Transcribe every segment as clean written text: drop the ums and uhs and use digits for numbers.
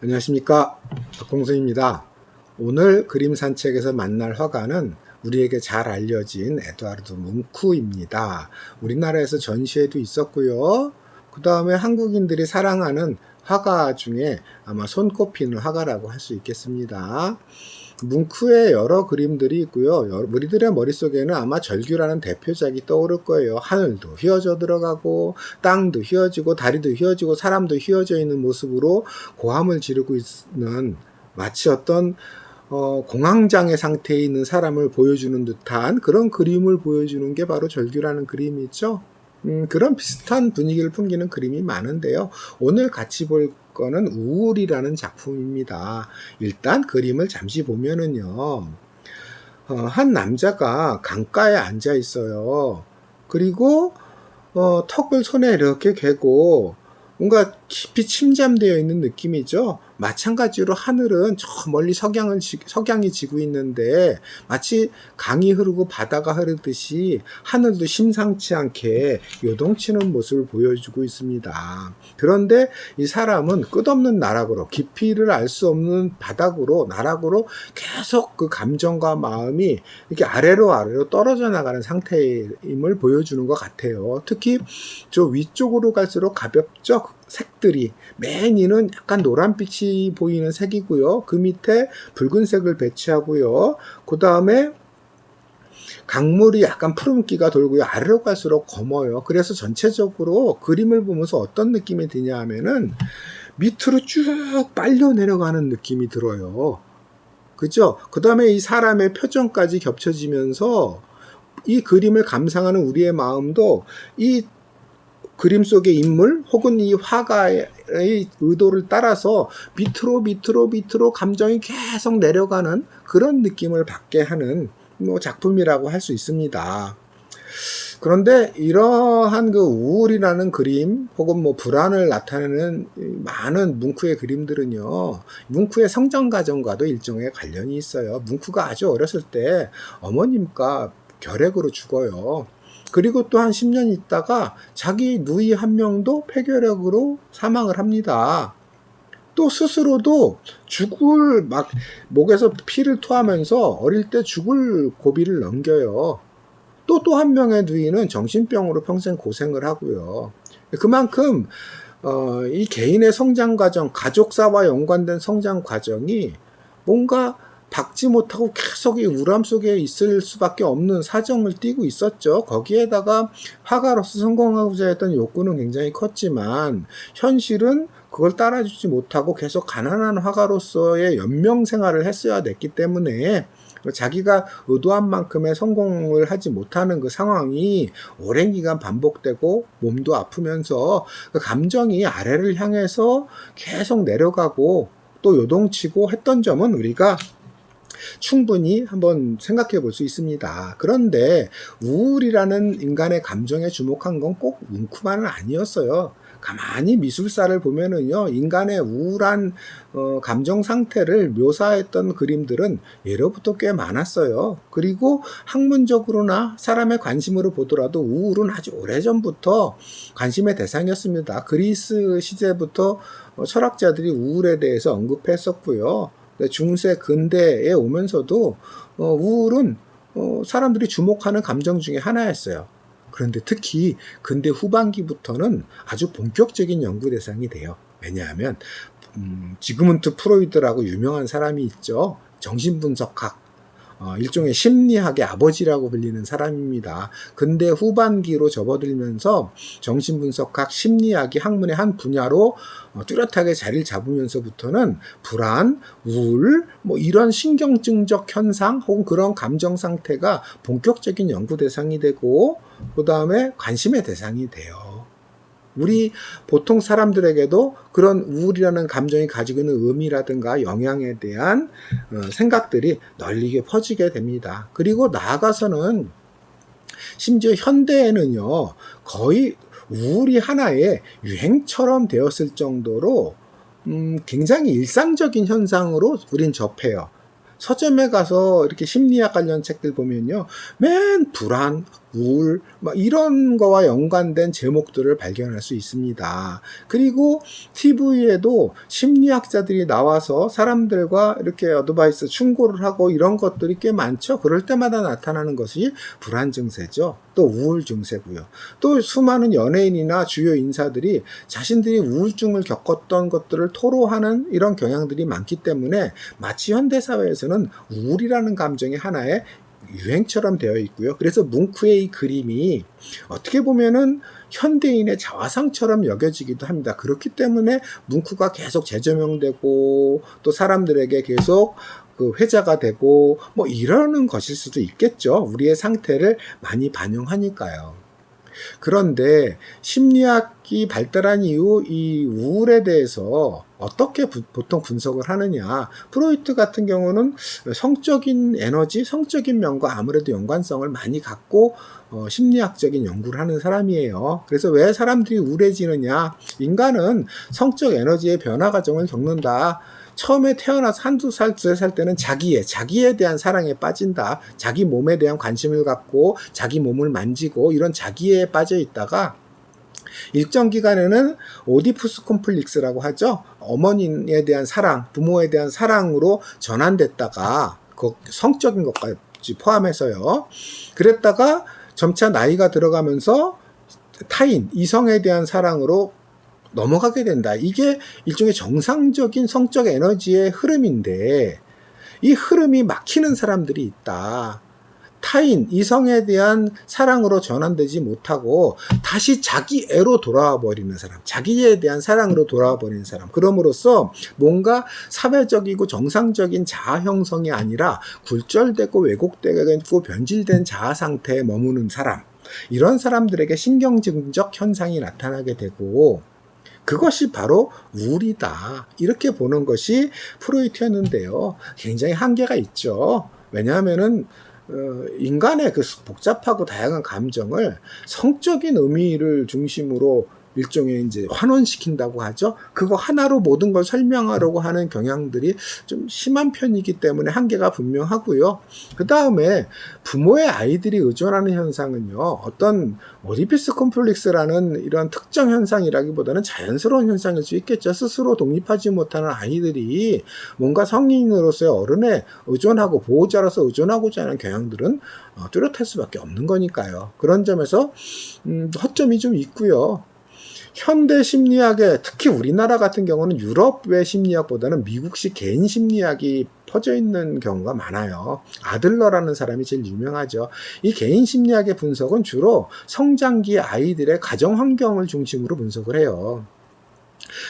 안녕하십니까, 박공수입니다. 오늘 그림 산책에서 만날 화가는 우리에게 잘 알려진 에드와르드 뭉크입니다. 우리나라에서 전시회도 있었고요. 그 다음에 한국인들이 사랑하는 화가 중에 아마 손꼽히는 화가라고 할 수 있겠습니다. 뭉크의 여러 그림들이 있고요. 우리들의 머릿속에는 아마 절규라는 대표작이 떠오를 거예요. 하늘도 휘어져 들어가고 땅도 휘어지고 다리도 휘어지고 사람도 휘어져 있는 모습으로 고함을 지르고 있는, 마치 어떤 공황장애 상태에 있는 사람을 보여주는 듯한 그런 그림을 보여주는 게 바로 절규라는 그림이죠. 그런 비슷한 분위기를 풍기는 그림이 많은데요. 오늘 같이 볼 거는 우울이라는 작품입니다. 일단 그림을 잠시 보면은요, 한 남자가 강가에 앉아 있어요. 그리고 턱을 손에 이렇게 괴고 뭔가 깊이 침잠되어 있는 느낌이죠. 마찬가지로 하늘은 저 멀리 석양이 지고 있는데 마치 강이 흐르고 바다가 흐르듯이 하늘도 심상치 않게 요동치는 모습을 보여주고 있습니다. 그런데 이 사람은 끝없는 나락으로, 깊이를 알 수 없는 바닥으로, 나락으로 계속 그 감정과 마음이 이렇게 아래로 떨어져 나가는 상태임을 보여주는 것 같아요. 특히 저 위쪽으로 갈수록 가볍죠. 색들이 맨 위는 약간 노란빛이 보이는 색이고요. 그 밑에 붉은색을 배치하고요. 그 다음에 강물이 약간 푸른기가 돌고요. 아래로 갈수록 검어요. 그래서 전체적으로 그림을 보면서 어떤 느낌이 드냐 하면은 밑으로 쭉 빨려 내려가는 느낌이 들어요. 그죠? 그 다음에 이 사람의 표정까지 겹쳐지면서 이 그림을 감상하는 우리의 마음도 이 그림 속의 인물 혹은 이 화가의 의도를 따라서 밑으로 감정이 계속 내려가는 그런 느낌을 받게 하는 작품이라고 할 수 있습니다. 그런데 이러한 그 우울이라는 그림 혹은 불안을 나타내는 많은 뭉크의 그림들은요, 뭉크의 성장 과정과도 일종의 관련이 있어요. 뭉크가 아주 어렸을 때 어머님과 결핵으로 죽어요. 그리고 또 한 10년 있다가 자기 누이 한 명도 폐결핵으로 사망을 합니다. 또 스스로도 목에서 피를 토하면서 어릴 때 죽을 고비를 넘겨요. 또 한 명의 누이는 정신병으로 평생 고생을 하고요. 그만큼 이 개인의 성장 과정, 가족사와 연관된 성장 과정이 뭔가 박지 못하고 계속 이 우람 속에 있을 수밖에 없는 사정을 띠고 있었죠. 거기에다가 화가로서 성공하고자 했던 욕구는 굉장히 컸지만 현실은 그걸 따라주지 못하고 계속 가난한 화가로서의 연명 생활을 했어야 됐기 때문에 자기가 의도한 만큼의 성공을 하지 못하는 그 상황이 오랜 기간 반복되고 몸도 아프면서 그 감정이 아래를 향해서 계속 내려가고 또 요동치고 했던 점은 우리가 충분히 한번 생각해 볼 수 있습니다. 그런데 우울이라는 인간의 감정에 주목한 건 꼭 뭉크만은 아니었어요. 가만히 미술사를 보면은요, 인간의 우울한 감정 상태를 묘사했던 그림들은 예로부터 꽤 많았어요. 그리고 학문적으로나 사람의 관심으로 보더라도 우울은 아주 오래전부터 관심의 대상이었습니다. 그리스 시대부터 철학자들이 우울에 대해서 언급했었고요. 중세 근대에 오면서도 우울은 사람들이 주목하는 감정 중에 하나였어요. 그런데 특히 근대 후반기부터는 아주 본격적인 연구 대상이 돼요. 왜냐하면 지그문트 프로이드라고 유명한 사람이 있죠. 정신분석학, 일종의 심리학의 아버지라고 불리는 사람입니다. 근대 후반기로 접어들면서 정신분석학, 심리학이 학문의 한 분야로 뚜렷하게 자리를 잡으면서부터는 불안, 우울, 이런 신경증적 현상 혹은 그런 감정 상태가 본격적인 연구 대상이 되고 그 다음에 관심의 대상이 돼요. 우리 보통 사람들에게도 그런 우울이라는 감정이 가지고 있는 의미라든가 영향에 대한 생각들이 널리게 퍼지게 됩니다. 그리고 나아가서는 심지어 현대에는요, 거의 우울이 하나의 유행처럼 되었을 정도로 굉장히 일상적인 현상으로 우린 접해요. 서점에 가서 이렇게 심리학 관련 책들 보면요, 맨 불안, 우울, 막 이런 거와 연관된 제목들을 발견할 수 있습니다. 그리고 TV에도 심리학자들이 나와서 사람들과 이렇게 어드바이스 충고를 하고 이런 것들이 꽤 많죠. 그럴 때마다 나타나는 것이 불안 증세죠. 또 우울 증세고요. 또 수많은 연예인이나 주요 인사들이 자신들이 우울증을 겪었던 것들을 토로하는 이런 경향들이 많기 때문에 마치 현대사회에서는 우울이라는 감정이 하나의 유행처럼 되어 있고요. 그래서 뭉크의 이 그림이 어떻게 보면은 현대인의 자화상처럼 여겨지기도 합니다. 그렇기 때문에 뭉크가 계속 재조명되고 또 사람들에게 계속 그 회자가 되고 뭐 이러는 것일 수도 있겠죠. 우리의 상태를 많이 반영하니까요. 그런데 심리학이 발달한 이후 이 우울에 대해서 어떻게 보통 분석을 하느냐. 프로이트 같은 경우는 성적인 에너지, 성적인 면과 아무래도 연관성을 많이 갖고 심리학적인 연구를 하는 사람이에요. 그래서 왜 사람들이 우울해지느냐. 인간은 성적 에너지의 변화 과정을 겪는다. 처음에 태어나서 한두 살, 두세 살 때는 자기에 대한 사랑에 빠진다. 자기 몸에 대한 관심을 갖고 자기 몸을 만지고 이런 자기에 빠져 있다가 일정 기간에는 오디푸스 콤플렉스라고 하죠. 어머니에 대한 사랑, 부모에 대한 사랑으로 전환됐다가 그 성적인 것까지 포함해서요. 그랬다가 점차 나이가 들어가면서 타인, 이성에 대한 사랑으로 넘어가게 된다. 이게 일종의 정상적인 성적 에너지의 흐름인데 이 흐름이 막히는 사람들이 있다. 타인, 이성에 대한 사랑으로 전환되지 못하고 다시 자기애로 돌아와 버리는 사람, 자기에 대한 사랑으로 돌아와 버리는 사람. 그럼으로써 뭔가 사회적이고 정상적인 자아 형성이 아니라 굴절되고 왜곡되고 변질된 자아 상태에 머무는 사람. 이런 사람들에게 신경증적 현상이 나타나게 되고 그것이 바로 우울이다. 이렇게 보는 것이 프로이트였는데요. 굉장히 한계가 있죠. 왜냐하면은 인간의 그 복잡하고 다양한 감정을 성적인 의미를 중심으로 일종의 이제 환원시킨다고 하죠. 그거 하나로 모든 걸 설명하려고 하는 경향들이 좀 심한 편이기 때문에 한계가 분명하고요. 그 다음에 부모의 아이들이 의존하는 현상은요. 어떤 오디피스 콤플렉스라는 이런 특정 현상이라기보다는 자연스러운 현상일 수 있겠죠. 스스로 독립하지 못하는 아이들이 뭔가 성인으로서의 어른에 의존하고 보호자로서 의존하고자 하는 경향들은 뚜렷할 수밖에 없는 거니까요. 그런 점에서 허점이 좀 있고요. 현대 심리학에 특히 우리나라 같은 경우는 유럽의 심리학보다는 미국식 개인 심리학이 퍼져 있는 경우가 많아요. 아들러라는 사람이 제일 유명하죠. 이 개인 심리학의 분석은 주로 성장기 아이들의 가정 환경을 중심으로 분석을 해요.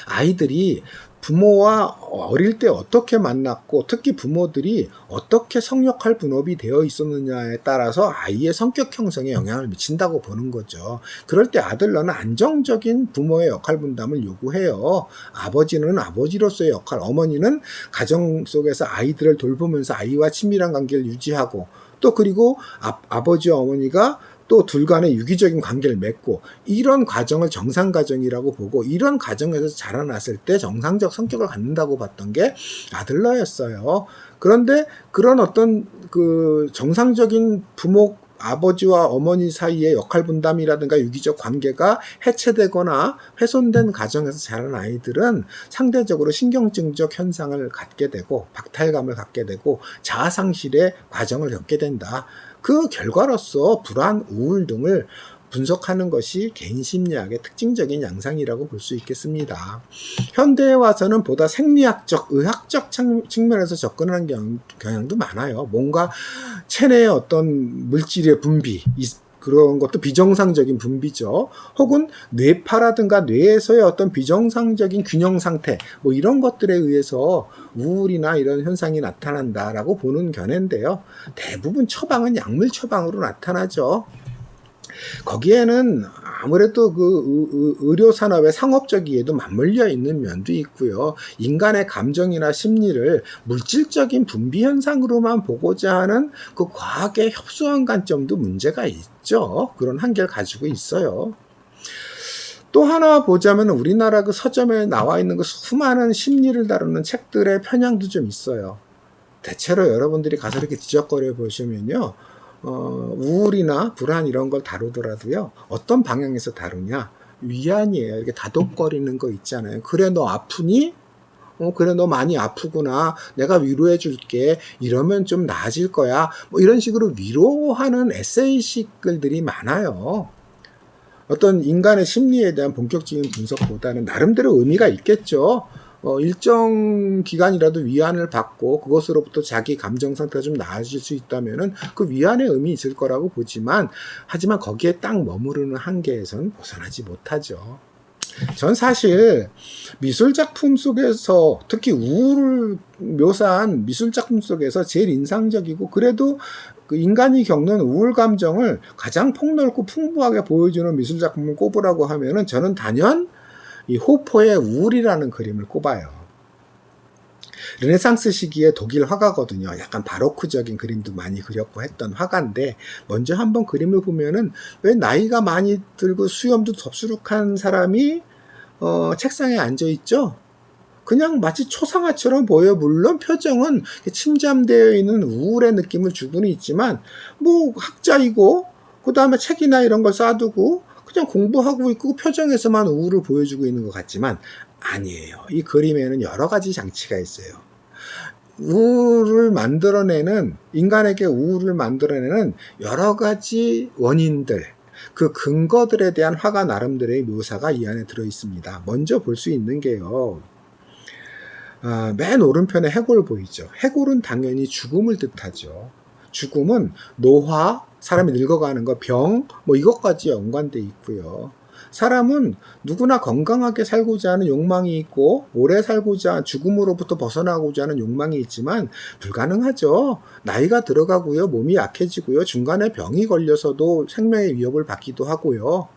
아이들이 부모와 어릴 때 어떻게 만났고 특히 부모들이 어떻게 성역할 분업이 되어 있었느냐에 따라서 아이의 성격 형성에 영향을 미친다고 보는 거죠. 그럴 때 아들러는 안정적인 부모의 역할 분담을 요구해요. 아버지는 아버지로서의 역할, 어머니는 가정 속에서 아이들을 돌보면서 아이와 친밀한 관계를 유지하고 또 그리고 아버지와 어머니가 또 둘 간의 유기적인 관계를 맺고 이런 과정을 정상가정이라고 보고 이런 가정에서 자라났을 때 정상적 성격을 갖는다고 봤던 게 아들러였어요. 그런데 그런 어떤 그 정상적인 부모 아버지와 어머니 사이의 역할 분담이라든가 유기적 관계가 해체되거나 훼손된 가정에서 자란 아이들은 상대적으로 신경증적 현상을 갖게 되고 박탈감을 갖게 되고 자아상실의 과정을 겪게 된다. 그 결과로서 불안, 우울 등을 분석하는 것이 개인 심리학의 특징적인 양상이라고 볼 수 있겠습니다. 현대에 와서는 보다 생리학적, 의학적 측면에서 접근하는 경향도 많아요. 뭔가 체내의 어떤 물질의 분비, 그런 것도 비정상적인 분비죠. 혹은 뇌파라든가 뇌에서의 어떤 비정상적인 균형 상태, 뭐 이런 것들에 의해서 우울이나 이런 현상이 나타난다라고 보는 견해인데요. 대부분 처방은 약물 처방으로 나타나죠. 거기에는 아무래도 그 의료 산업의 상업적 이해도 맞물려 있는 면도 있고요. 인간의 감정이나 심리를 물질적인 분비 현상으로만 보고자 하는 그 과학의 협소한 관점도 문제가 있죠. 그런 한계를 가지고 있어요. 또 하나 보자면 우리나라 그 서점에 나와 있는 그 수많은 심리를 다루는 책들의 편향도 좀 있어요. 대체로 여러분들이 가서 이렇게 뒤적거려 보시면요. 우울이나 불안 이런 걸 다루더라도요, 어떤 방향에서 다루냐? 위안이에요. 이렇게 다독거리는 거 있잖아요. 그래, 너 아프니? 그래, 너 많이 아프구나. 내가 위로해 줄게. 이러면 좀 나아질 거야. 뭐 이런 식으로 위로하는 에세이식 글들이 많아요. 어떤 인간의 심리에 대한 본격적인 분석보다는 나름대로 의미가 있겠죠. 일정 기간이라도 위안을 받고 그것으로부터 자기 감정 상태가 좀 나아질 수 있다면은 그 위안의 의미 있을 거라고 보지만, 하지만 거기에 딱 머무르는 한계에선 벗어나지 못하죠. 전 사실 미술 작품 속에서, 특히 우울을 묘사한 미술 작품 속에서 제일 인상적이고 그래도 그 인간이 겪는 우울 감정을 가장 폭넓고 풍부하게 보여주는 미술 작품을 꼽으라고 하면은 저는 단연 이 호퍼의 우울이라는 그림을 꼽아요. 르네상스 시기의 독일 화가거든요. 약간 바로크적인 그림도 많이 그렸고 했던 화가인데, 먼저 한번 그림을 보면은 왜 나이가 많이 들고 수염도 덥수룩한 사람이 책상에 앉아 있죠? 그냥 마치 초상화처럼 보여. 물론 표정은 침잠되어 있는 우울의 느낌을 주고는 있지만, 뭐 학자이고 그 다음에 책이나 이런 걸 쌓아두고 그냥 공부하고 있고 표정에서만 우울을 보여주고 있는 것 같지만 아니에요. 이 그림에는 여러 가지 장치가 있어요. 우울을 만들어내는, 인간에게 우울을 만들어내는 여러 가지 원인들, 그 근거들에 대한 화가 나름대로의 묘사가 이 안에 들어 있습니다. 먼저 볼 수 있는 게요, 맨 오른편에 해골 보이죠? 해골은 당연히 죽음을 뜻하죠. 죽음은 노화, 사람이 늙어가는 거, 병, 뭐 이것까지 연관돼 있고요. 사람은 누구나 건강하게 살고자 하는 욕망이 있고 오래 살고자, 죽음으로부터 벗어나고자 하는 욕망이 있지만 불가능하죠. 나이가 들어가고요, 몸이 약해지고요, 중간에 병이 걸려서도 생명의 위협을 받기도 하고요.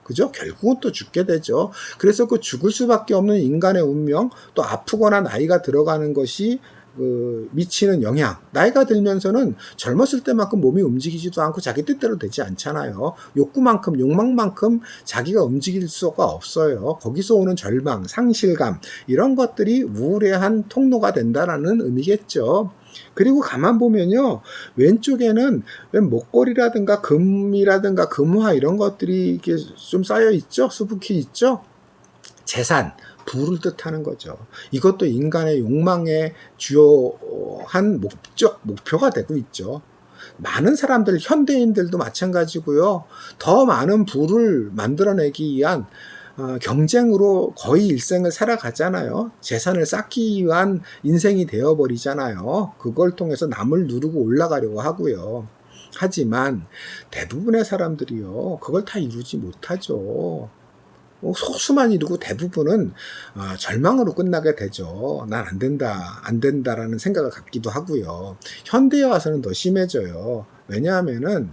그죠? 결국은 또 죽게 되죠. 그래서 그 죽을 수밖에 없는 인간의 운명, 또 아프거나 나이가 들어가는 것이 미치는 영향. 나이가 들면서는 젊었을 때만큼 몸이 움직이지도 않고 자기 뜻대로 되지 않잖아요. 욕구만큼, 욕망만큼 자기가 움직일 수가 없어요. 거기서 오는 절망, 상실감, 이런 것들이 우울의 한 통로가 된다는 의미겠죠. 그리고 가만 보면요, 왼쪽에는 목걸이라든가 금이라든가 금화 이런 것들이 이렇게 좀 쌓여 있죠. 수북히 있죠. 재산, 부를 뜻하는 거죠. 이것도 인간의 욕망의 주요한 목표가 되고 있죠. 많은 사람들, 현대인들도 마찬가지고요. 더 많은 부를 만들어내기 위한 경쟁으로 거의 일생을 살아가잖아요. 재산을 쌓기 위한 인생이 되어버리잖아요. 그걸 통해서 남을 누르고 올라가려고 하고요. 하지만 대부분의 사람들이요, 그걸 다 이루지 못하죠. 소수만 이루고 대부분은 절망으로 끝나게 되죠. 난 안 된다, 안 된다라는 생각을 갖기도 하고요. 현대에 와서는 더 심해져요. 왜냐하면은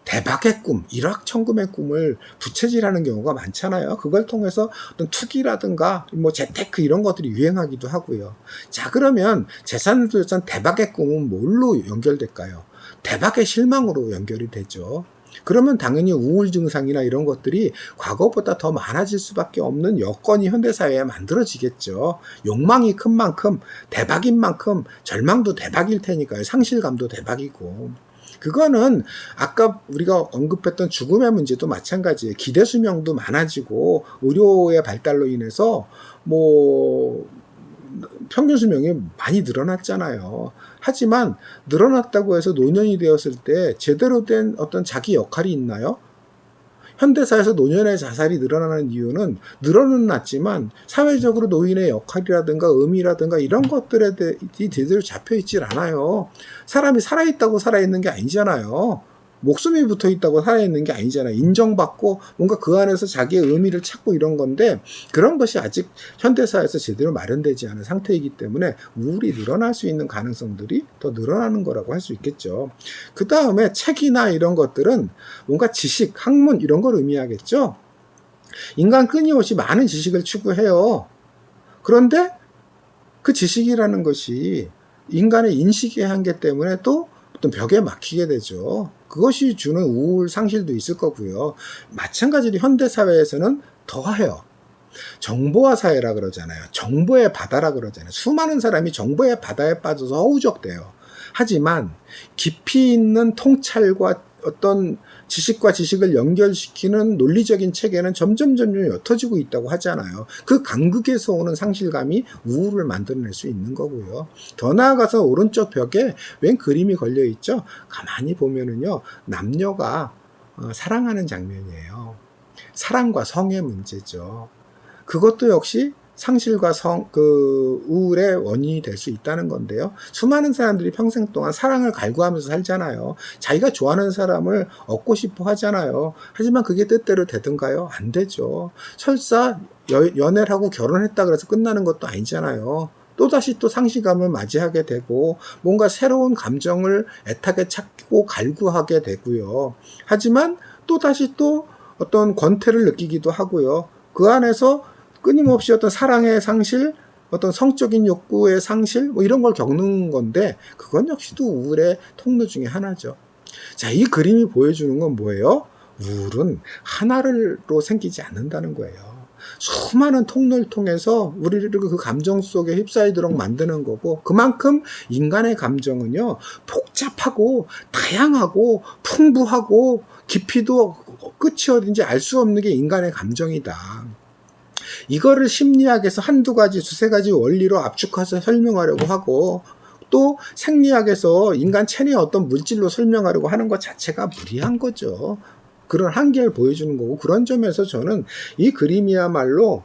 대박의 꿈, 일확천금의 꿈을 부채질하는 경우가 많잖아요. 그걸 통해서 어떤 투기라든가 뭐 재테크 이런 것들이 유행하기도 하고요. 자, 그러면 재산을 둘러싼 대박의 꿈은 뭘로 연결될까요? 대박의 실망으로 연결이 되죠. 그러면 당연히 우울 증상이나 이런 것들이 과거보다 더 많아질 수밖에 없는 여건이 현대사회에 만들어지겠죠. 욕망이 큰 만큼, 대박인 만큼 절망도 대박일 테니까요. 상실감도 대박이고. 그거는 아까 우리가 언급했던 죽음의 문제도 마찬가지예요. 기대 수명도 많아지고 의료의 발달로 인해서 뭐 평균 수명이 많이 늘어났잖아요. 하지만 늘어났다고 해서 노년이 되었을 때 제대로 된 어떤 자기 역할이 있나요? 현대사에서 노년의 자살이 늘어나는 이유는 늘어는 났지만 사회적으로 노인의 역할이라든가 의미라든가 이런 것들에 대해 제대로 잡혀있질 않아요. 사람이 살아있다고 살아있는 게 아니잖아요. 목숨이 붙어있다고 살아있는 게 아니잖아요. 인정받고 뭔가 그 안에서 자기의 의미를 찾고 이런 건데, 그런 것이 아직 현대사에서 제대로 마련되지 않은 상태이기 때문에 우울이 늘어날 수 있는 가능성들이 더 늘어나는 거라고 할 수 있겠죠. 그 다음에 책이나 이런 것들은 뭔가 지식, 학문 이런 걸 의미하겠죠. 인간 끊임없이 많은 지식을 추구해요. 그런데 그 지식이라는 것이 인간의 인식의 한계 때문에 또 어떤 벽에 막히게 되죠. 그것이 주는 우울 상실도 있을 거고요. 마찬가지로 현대사회에서는 더해요. 정보화 사회라 그러잖아요. 정보의 바다라 그러잖아요. 수많은 사람이 정보의 바다에 빠져서 허우적대요. 하지만 깊이 있는 통찰과 어떤 지식과 지식을 연결시키는 논리적인 체계는 점점 옅어지고 있다고 하잖아요. 그 간극에서 오는 상실감이 우울을 만들어낼 수 있는 거고요. 더 나아가서 오른쪽 벽에 웬 그림이 걸려 있죠? 가만히 보면은요, 남녀가 사랑하는 장면이에요. 사랑과 성의 문제죠. 그것도 역시 상실과 우울의 원인이 될 수 있다는 건데요. 수많은 사람들이 평생 동안 사랑을 갈구하면서 살잖아요. 자기가 좋아하는 사람을 얻고 싶어 하잖아요. 하지만 그게 뜻대로 되던가요? 안 되죠. 설사 연애를 하고 결혼했다 그래서 끝나는 것도 아니잖아요. 또다시 또 상실감을 맞이하게 되고 뭔가 새로운 감정을 애타게 찾고 갈구하게 되고요. 하지만 또다시 또 어떤 권태를 느끼기도 하고요. 그 안에서 끊임없이 어떤 사랑의 상실, 어떤 성적인 욕구의 상실, 뭐 이런 걸 겪는 건데, 그건 역시도 우울의 통로 중에 하나죠. 자, 이 그림이 보여주는 건 뭐예요? 우울은 하나로 생기지 않는다는 거예요. 수많은 통로를 통해서 우리를 그 감정 속에 휩싸이도록 만드는 거고, 그만큼 인간의 감정은요, 복잡하고 다양하고 풍부하고 깊이도 끝이 어딘지 알 수 없는 게 인간의 감정이다. 이거를 심리학에서 한두 가지, 두세 가지 원리로 압축해서 설명하려고 하고, 또 생리학에서 인간 체내의 어떤 물질로 설명하려고 하는 것 자체가 무리한 거죠. 그런 한계를 보여주는 거고, 그런 점에서 저는 이 그림이야말로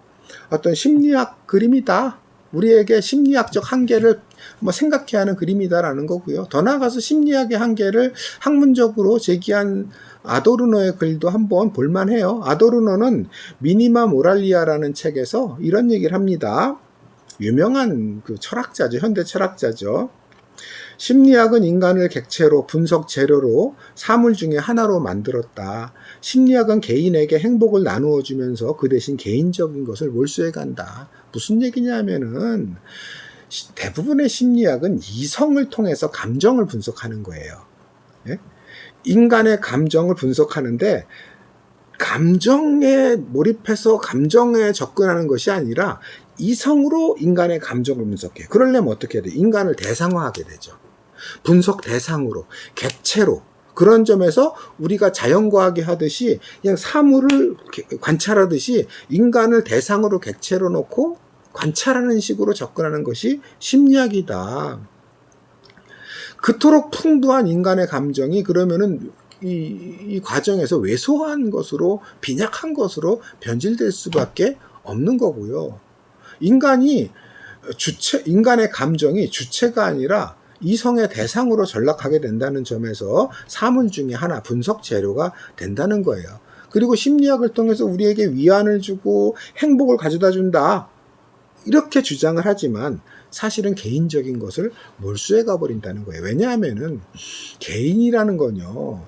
어떤 심리학 그림이다. 우리에게 심리학적 한계를 생각해야 하는 그림이다라는 거고요. 더 나아가서 심리학의 한계를 학문적으로 제기한 아도르노의 글도 한번 볼만해요. 아도르노는 미니마 모랄리아라는 책에서 이런 얘기를 합니다. 유명한 그 철학자죠. 현대 철학자죠. 심리학은 인간을 객체로 분석 재료로 사물 중에 하나로 만들었다. 심리학은 개인에게 행복을 나누어 주면서 그 대신 개인적인 것을 몰수해 간다. 무슨 얘기냐면은 대부분의 심리학은 이성을 통해서 감정을 분석하는 거예요. 예? 인간의 감정을 분석하는데 감정에 몰입해서 감정에 접근하는 것이 아니라 이성으로 인간의 감정을 분석해요. 그러려면 어떻게 해야 돼요? 인간을 대상화하게 되죠. 분석 대상으로, 객체로. 그런 점에서 우리가 자연과학이 하듯이 그냥 사물을 관찰하듯이 인간을 대상으로 객체로 놓고 관찰하는 식으로 접근하는 것이 심리학이다. 그토록 풍부한 인간의 감정이 그러면은 이 과정에서 왜소한 것으로, 빈약한 것으로 변질될 수밖에 없는 거고요. 인간의 감정이 주체가 아니라 이성의 대상으로 전락하게 된다는 점에서 사물 중에 하나, 분석 재료가 된다는 거예요. 그리고 심리학을 통해서 우리에게 위안을 주고 행복을 가져다 준다. 이렇게 주장을 하지만 사실은 개인적인 것을 몰수해 가버린다는 거예요. 왜냐하면은 개인이라는 건요,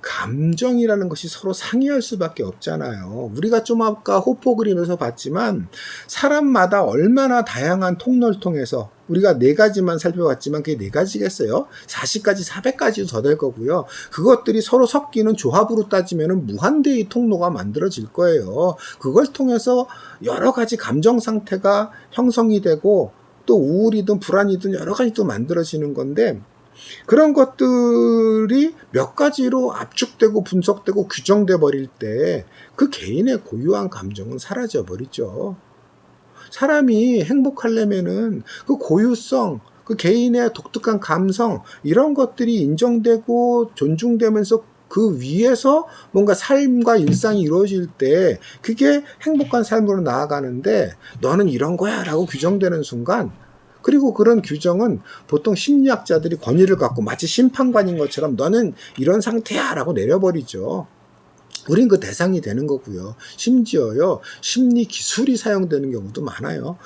감정이라는 것이 서로 상이할 수밖에 없잖아요. 우리가 좀 아까 호포 그림에서 봤지만 사람마다 얼마나 다양한 통로를 통해서 우리가 4가지만 살펴봤지만 그게 4가지겠어요? 40가지, 400가지도 더 될 거고요. 그것들이 서로 섞이는 조합으로 따지면 무한대의 통로가 만들어질 거예요. 그걸 통해서 여러 가지 감정 상태가 형성이 되고 또 우울이든 불안이든 여러 가지 또 만들어지는 건데, 그런 것들이 몇 가지로 압축되고 분석되고 규정돼 버릴 때 그 개인의 고유한 감정은 사라져 버리죠. 사람이 행복하려면은 그 고유성, 그 개인의 독특한 감성, 이런 것들이 인정되고 존중되면서 그 위에서 뭔가 삶과 일상이 이루어질 때 그게 행복한 삶으로 나아가는데, 너는 이런 거야 라고 규정되는 순간, 그리고 그런 규정은 보통 심리학자들이 권위를 갖고 마치 심판관인 것처럼 너는 이런 상태야 라고 내려버리죠. 우린 그 대상이 되는 거고요. 심지어요, 심리 기술이 사용되는 경우도 많아요.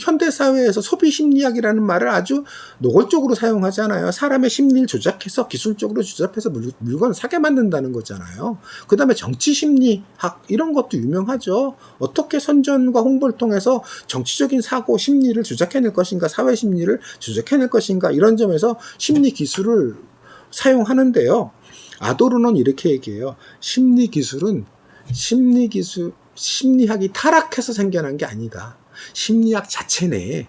현대사회에서 소비심리학이라는 말을 아주 노골적으로 사용하잖아요. 사람의 심리를 조작해서 기술적으로 조작해서 물건을 사게 만든다는 거잖아요. 그 다음에 정치심리학 이런 것도 유명하죠. 어떻게 선전과 홍보를 통해서 정치적인 사고, 심리를 조작해낼 것인가, 사회심리를 조작해낼 것인가, 이런 점에서 심리 기술을 사용하는데요. 아도르노는 이렇게 얘기해요. 심리학이 타락해서 생겨난 게 아니다. 심리학 자체 내에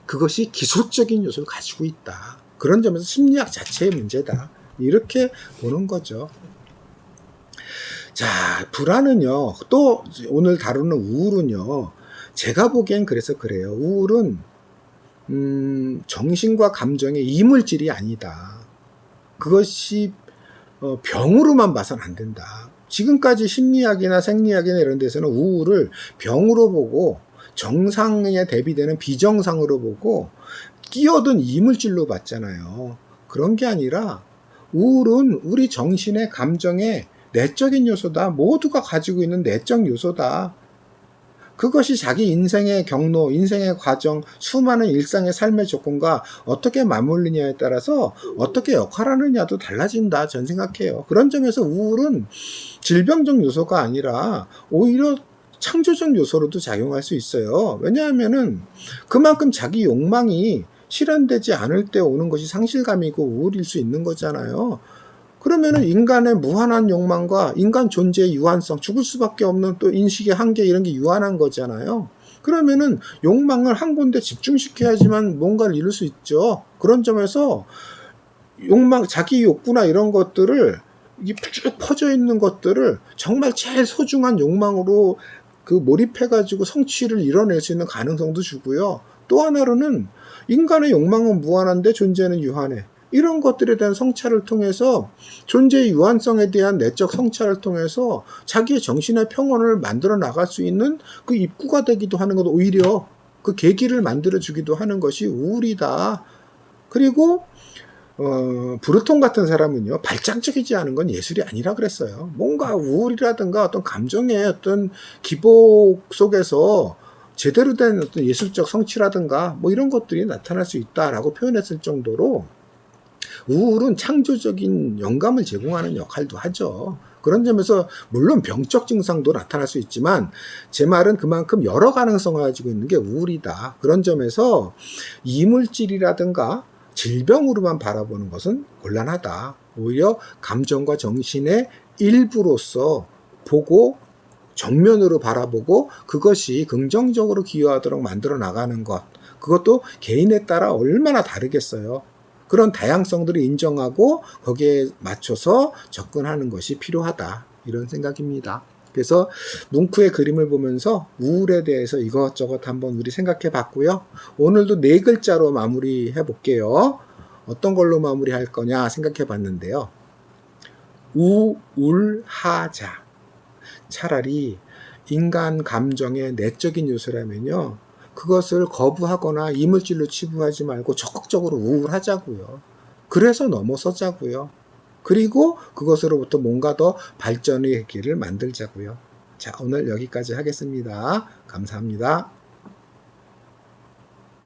그것이 기술적인 요소를 가지고 있다. 그런 점에서 심리학 자체의 문제다. 이렇게 보는 거죠. 자, 불안은요, 또 오늘 다루는 우울은요, 제가 보기엔 그래서 그래요. 우울은 정신과 감정의 이물질이 아니다. 그것이 병으로만 봐선 안 된다. 지금까지 심리학이나 생리학이나 이런 데서는 우울을 병으로 보고 정상에 대비되는 비정상으로 보고 끼어든 이물질로 봤잖아요. 그런 게 아니라 우울은 우리 정신의 감정의 내적인 요소다. 모두가 가지고 있는 내적 요소다. 그것이 자기 인생의 경로, 인생의 과정, 수많은 일상의 삶의 조건과 어떻게 맞물리냐에 따라서 어떻게 역할하느냐도 달라진다. 전 생각해요. 그런 점에서 우울은 질병적 요소가 아니라 오히려 창조적 요소로도 작용할 수 있어요. 왜냐하면은 그만큼 자기 욕망이 실현되지 않을 때 오는 것이 상실감이고 우울일 수 있는 거잖아요. 그러면은 인간의 무한한 욕망과 인간 존재의 유한성, 죽을 수밖에 없는 또 인식의 한계 이런 게 유한한 거잖아요. 그러면은 욕망을 한 군데 집중시켜야지만 뭔가를 이룰 수 있죠. 그런 점에서 욕망, 자기 욕구나 이런 것들을 이게 쭉 퍼져 있는 것들을 정말 제일 소중한 욕망으로 그 몰입해가지고 성취를 이뤄낼 수 있는 가능성도 주고요. 또 하나로는 인간의 욕망은 무한한데 존재는 유한해. 이런 것들에 대한 성찰을 통해서 존재의 유한성에 대한 내적 성찰을 통해서 자기의 정신의 평온을 만들어 나갈 수 있는 그 입구가 되기도 하는 것도 오히려 그 계기를 만들어 주기도 하는 것이 우울이다. 그리고 브루톤 같은 사람은요, 발작적이지 않은 건 예술이 아니라 그랬어요. 뭔가 우울이라든가 어떤 감정의 어떤 기복 속에서 제대로 된 어떤 예술적 성취라든가 뭐 이런 것들이 나타날 수 있다라고 표현했을 정도로 우울은 창조적인 영감을 제공하는 역할도 하죠. 그런 점에서 물론 병적 증상도 나타날 수 있지만 제 말은 그만큼 여러 가능성을 가지고 있는 게 우울이다. 그런 점에서 이물질이라든가 질병으로만 바라보는 것은 곤란하다. 오히려 감정과 정신의 일부로서 보고 정면으로 바라보고 그것이 긍정적으로 기여하도록 만들어 나가는 것. 그것도 개인에 따라 얼마나 다르겠어요. 그런 다양성들을 인정하고 거기에 맞춰서 접근하는 것이 필요하다. 이런 생각입니다. 그래서 뭉크의 그림을 보면서 우울에 대해서 이것저것 한번 우리 생각해 봤고요. 오늘도 4글자로 마무리해 볼게요. 어떤 걸로 마무리할 거냐 생각해 봤는데요. 우울하자. 차라리 인간 감정의 내적인 요소라면요. 그것을 거부하거나 이물질로 치부하지 말고 적극적으로 우울하자고요. 그래서 넘어서자고요. 그리고 그것으로부터 뭔가 더 발전의 길을 만들자고요. 자, 오늘 여기까지 하겠습니다. 감사합니다.